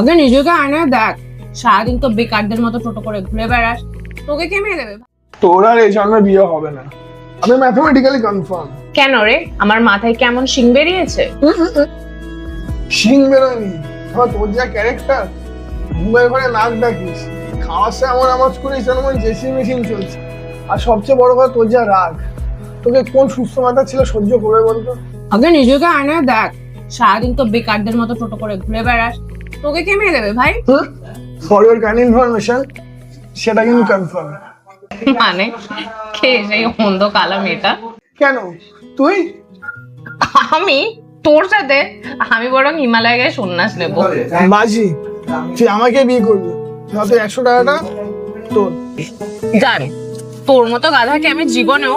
আগে নিজেকে আয়নায় দেখ, সারাদিন তো বেকারদের মতো টোটো করে ঘুরে বেড়াস, তোকে কে মেয়ে দেবে? তোর আর এই জন্মে বিয়ে হবে না, আমি ম্যাথমেটিক্যালি কনফার্ম। কেন রে, আমার মাথায় কেমন শিং বেরিয়েছে? শিং বেরোয়নি, ধর তোর যা ক্যারেক্টার, ঘুমের ঘরে নাক ডাকিস, খাওয়ার সময় এমন আওয়াজ করিস যেন মনে জেসি মেশিন চলছে। আর সবচেয়ে বড় কথা তোর যা রাগ, তোকে কোন সুস্থ মাথার ছিল সহ্য করবে বলতো? আগে নিজেকে আয়নায় দেখ, সারাদিন তো বেকারদের মতো টোটো করে ঘুরে বেড়াস, তোকে কে মেয়ে দেবে ভাই? ফর ইউর কাইন্ড ইনফরমেশন, সেটা কিন্তু কনফার্ম। মানে কে সেই অন্ধ কালা মেয়েটা? কেন তুই? আমি তোর সাথে? আমি বরং হিমালয় গিয়ে সন্ন্যাস নেবো। বাজি, তুই আমাকে বিয়ে করবি, নয়তো 100 টাকাটা তোর। জান, তোর মতো গাধাকে আমি জীবনেও